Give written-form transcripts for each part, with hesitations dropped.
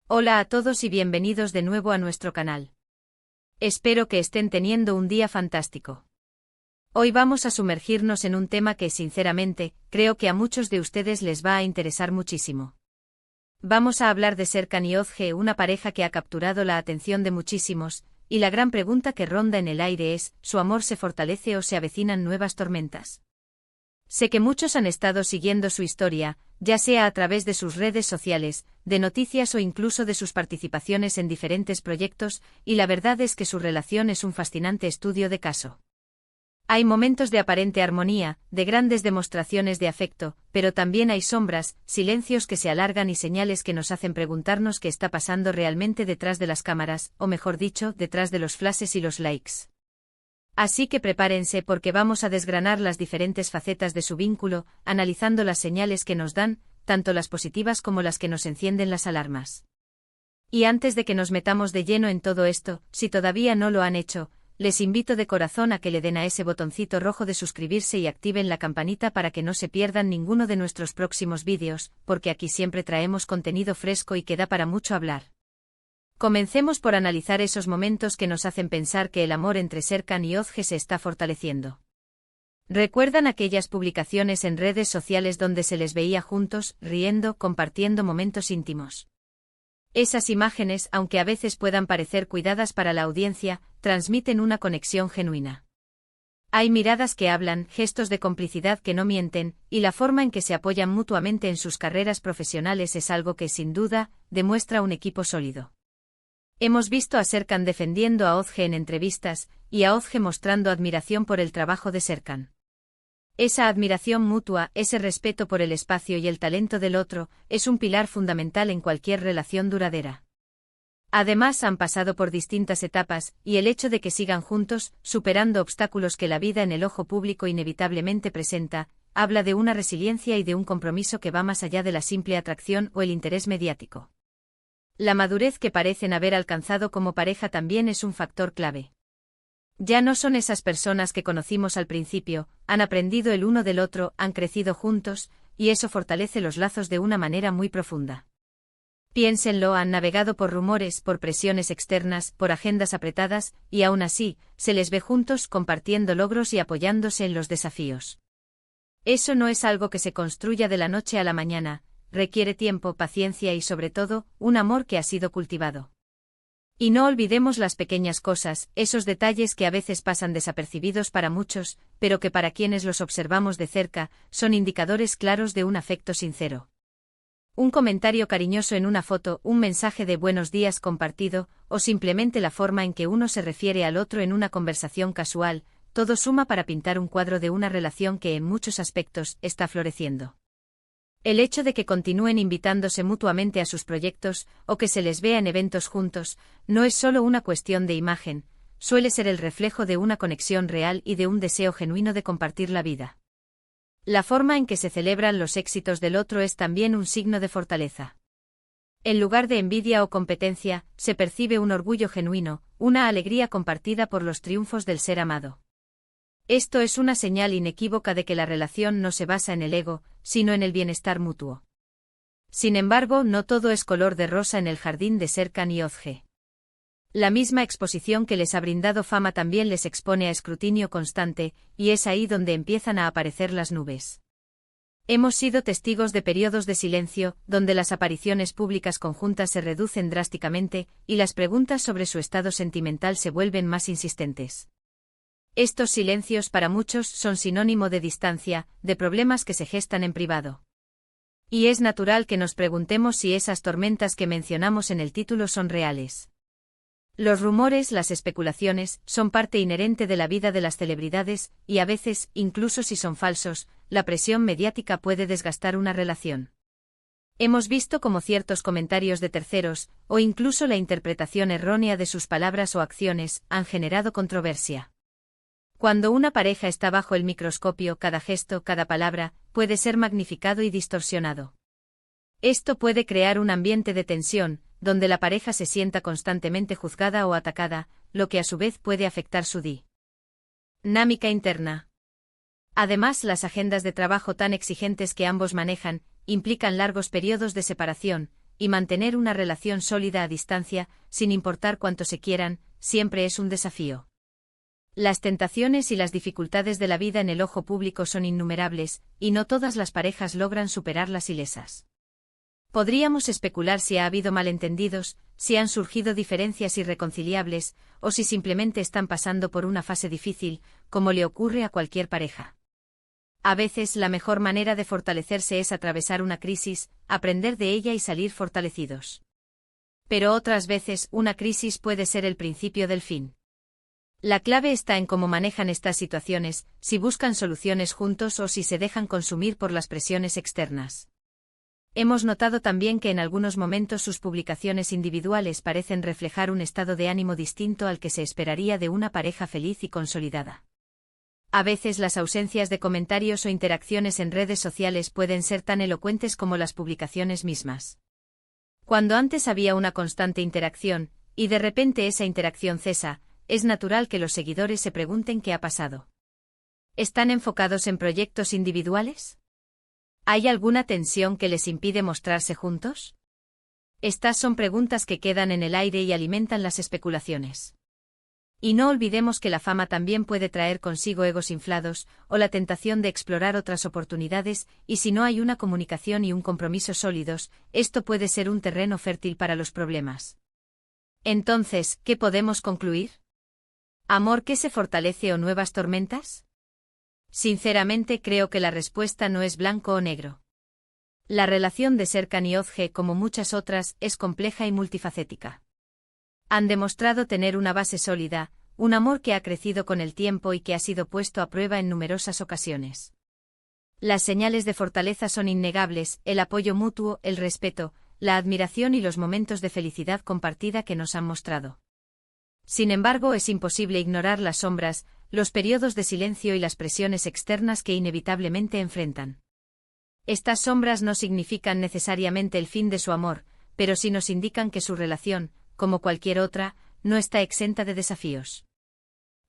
Hola a todos y bienvenidos de nuevo a nuestro canal. Espero que estén teniendo un día fantástico. Hoy vamos a sumergirnos en un tema que, sinceramente, creo que a muchos de ustedes les va a interesar muchísimo. Vamos a hablar de Serkan y Özge, una pareja que ha capturado la atención de muchísimos, y la gran pregunta que ronda en el aire es, ¿su amor se fortalece o se avecinan nuevas tormentas? Sé que muchos han estado siguiendo su historia, ya sea a través de sus redes sociales, de noticias o incluso de sus participaciones en diferentes proyectos, y la verdad es que su relación es un fascinante estudio de caso. Hay momentos de aparente armonía, de grandes demostraciones de afecto, pero también hay sombras, silencios que se alargan y señales que nos hacen preguntarnos qué está pasando realmente detrás de las cámaras, o mejor dicho, detrás de los flashes y los likes. Así que prepárense porque vamos a desgranar las diferentes facetas de su vínculo, analizando las señales que nos dan, tanto las positivas como las que nos encienden las alarmas. Y antes de que nos metamos de lleno en todo esto, si todavía no lo han hecho, les invito de corazón a que le den a ese botoncito rojo de suscribirse y activen la campanita para que no se pierdan ninguno de nuestros próximos vídeos, porque aquí siempre traemos contenido fresco y que da para mucho hablar. Comencemos por analizar esos momentos que nos hacen pensar que el amor entre Serkan y Özge se está fortaleciendo. ¿Recuerdan aquellas publicaciones en redes sociales donde se les veía juntos, riendo, compartiendo momentos íntimos? Esas imágenes, aunque a veces puedan parecer cuidadas para la audiencia, transmiten una conexión genuina. Hay miradas que hablan, gestos de complicidad que no mienten, y la forma en que se apoyan mutuamente en sus carreras profesionales es algo que, sin duda, demuestra un equipo sólido. Hemos visto a Serkan defendiendo a Özge en entrevistas, y a Özge mostrando admiración por el trabajo de Serkan. Esa admiración mutua, ese respeto por el espacio y el talento del otro, es un pilar fundamental en cualquier relación duradera. Además han pasado por distintas etapas, y el hecho de que sigan juntos, superando obstáculos que la vida en el ojo público inevitablemente presenta, habla de una resiliencia y de un compromiso que va más allá de la simple atracción o el interés mediático. La madurez que parecen haber alcanzado como pareja también es un factor clave. Ya no son esas personas que conocimos al principio, han aprendido el uno del otro, han crecido juntos, y eso fortalece los lazos de una manera muy profunda. Piénsenlo, han navegado por rumores, por presiones externas, por agendas apretadas, y aún así, se les ve juntos compartiendo logros y apoyándose en los desafíos. Eso no es algo que se construya de la noche a la mañana. Requiere tiempo, paciencia y sobre todo, un amor que ha sido cultivado. Y no olvidemos las pequeñas cosas, esos detalles que a veces pasan desapercibidos para muchos, pero que para quienes los observamos de cerca, son indicadores claros de un afecto sincero. Un comentario cariñoso en una foto, un mensaje de buenos días compartido, o simplemente la forma en que uno se refiere al otro en una conversación casual, todo suma para pintar un cuadro de una relación que en muchos aspectos está floreciendo. El hecho de que continúen invitándose mutuamente a sus proyectos, o que se les vea en eventos juntos, no es solo una cuestión de imagen, suele ser el reflejo de una conexión real y de un deseo genuino de compartir la vida. La forma en que se celebran los éxitos del otro es también un signo de fortaleza. En lugar de envidia o competencia, se percibe un orgullo genuino, una alegría compartida por los triunfos del ser amado. Esto es una señal inequívoca de que la relación no se basa en el ego, sino en el bienestar mutuo. Sin embargo, no todo es color de rosa en el jardín de Serkan y Özge. La misma exposición que les ha brindado fama también les expone a escrutinio constante, y es ahí donde empiezan a aparecer las nubes. Hemos sido testigos de periodos de silencio, donde las apariciones públicas conjuntas se reducen drásticamente, y las preguntas sobre su estado sentimental se vuelven más insistentes. Estos silencios para muchos son sinónimo de distancia, de problemas que se gestan en privado. Y es natural que nos preguntemos si esas tormentas que mencionamos en el título son reales. Los rumores, las especulaciones, son parte inherente de la vida de las celebridades, y a veces, incluso si son falsos, la presión mediática puede desgastar una relación. Hemos visto cómo ciertos comentarios de terceros, o incluso la interpretación errónea de sus palabras o acciones, han generado controversia. Cuando una pareja está bajo el microscopio, cada gesto, cada palabra, puede ser magnificado y distorsionado. Esto puede crear un ambiente de tensión, donde la pareja se sienta constantemente juzgada o atacada, lo que a su vez puede afectar su dinámica interna. Además, las agendas de trabajo tan exigentes que ambos manejan, implican largos periodos de separación, y mantener una relación sólida a distancia, sin importar cuánto se quieran, siempre es un desafío. Las tentaciones y las dificultades de la vida en el ojo público son innumerables, y no todas las parejas logran superarlas ilesas. Podríamos especular si ha habido malentendidos, si han surgido diferencias irreconciliables, o si simplemente están pasando por una fase difícil, como le ocurre a cualquier pareja. A veces la mejor manera de fortalecerse es atravesar una crisis, aprender de ella y salir fortalecidos. Pero otras veces una crisis puede ser el principio del fin. La clave está en cómo manejan estas situaciones, si buscan soluciones juntos o si se dejan consumir por las presiones externas. Hemos notado también que en algunos momentos sus publicaciones individuales parecen reflejar un estado de ánimo distinto al que se esperaría de una pareja feliz y consolidada. A veces las ausencias de comentarios o interacciones en redes sociales pueden ser tan elocuentes como las publicaciones mismas. Cuando antes había una constante interacción, y de repente esa interacción cesa, es natural que los seguidores se pregunten qué ha pasado. ¿Están enfocados en proyectos individuales? ¿Hay alguna tensión que les impide mostrarse juntos? Estas son preguntas que quedan en el aire y alimentan las especulaciones. Y no olvidemos que la fama también puede traer consigo egos inflados, o la tentación de explorar otras oportunidades, y si no hay una comunicación y un compromiso sólidos, esto puede ser un terreno fértil para los problemas. Entonces, ¿qué podemos concluir? ¿Amor que se fortalece o nuevas tormentas? Sinceramente creo que la respuesta no es blanco o negro. La relación de Serkan y Özge, como muchas otras, es compleja y multifacética. Han demostrado tener una base sólida, un amor que ha crecido con el tiempo y que ha sido puesto a prueba en numerosas ocasiones. Las señales de fortaleza son innegables: el apoyo mutuo, el respeto, la admiración y los momentos de felicidad compartida que nos han mostrado. Sin embargo, es imposible ignorar las sombras, los periodos de silencio y las presiones externas que inevitablemente enfrentan. Estas sombras no significan necesariamente el fin de su amor, pero sí nos indican que su relación, como cualquier otra, no está exenta de desafíos.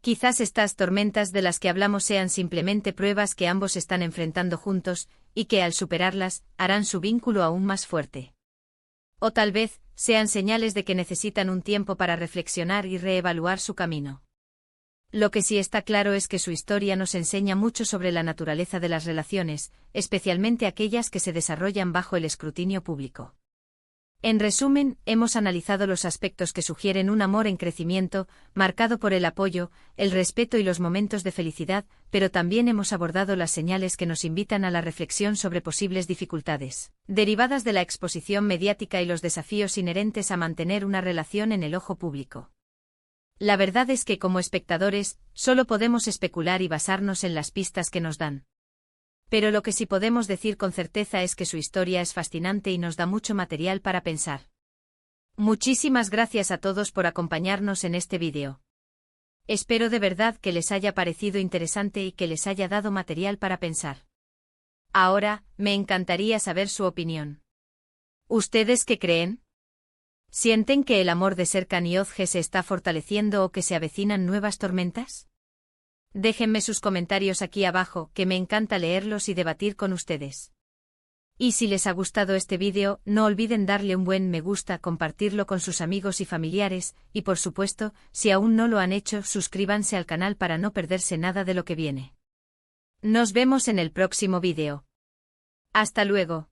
Quizás estas tormentas de las que hablamos sean simplemente pruebas que ambos están enfrentando juntos, y que al superarlas, harán su vínculo aún más fuerte. O tal vez, sean señales de que necesitan un tiempo para reflexionar y reevaluar su camino. Lo que sí está claro es que su historia nos enseña mucho sobre la naturaleza de las relaciones, especialmente aquellas que se desarrollan bajo el escrutinio público. En resumen, hemos analizado los aspectos que sugieren un amor en crecimiento, marcado por el apoyo, el respeto y los momentos de felicidad, pero también hemos abordado las señales que nos invitan a la reflexión sobre posibles dificultades derivadas de la exposición mediática y los desafíos inherentes a mantener una relación en el ojo público. La verdad es que como espectadores, solo podemos especular y basarnos en las pistas que nos dan. Pero lo que sí podemos decir con certeza es que su historia es fascinante y nos da mucho material para pensar. Muchísimas gracias a todos por acompañarnos en este vídeo. Espero de verdad que les haya parecido interesante y que les haya dado material para pensar. Ahora, me encantaría saber su opinión. ¿Ustedes qué creen? ¿Sienten que el amor de Serkan y Özge se está fortaleciendo o que se avecinan nuevas tormentas? Déjenme sus comentarios aquí abajo, que me encanta leerlos y debatir con ustedes. Y si les ha gustado este vídeo, no olviden darle un buen me gusta, compartirlo con sus amigos y familiares, y por supuesto, si aún no lo han hecho, suscríbanse al canal para no perderse nada de lo que viene. Nos vemos en el próximo vídeo. Hasta luego.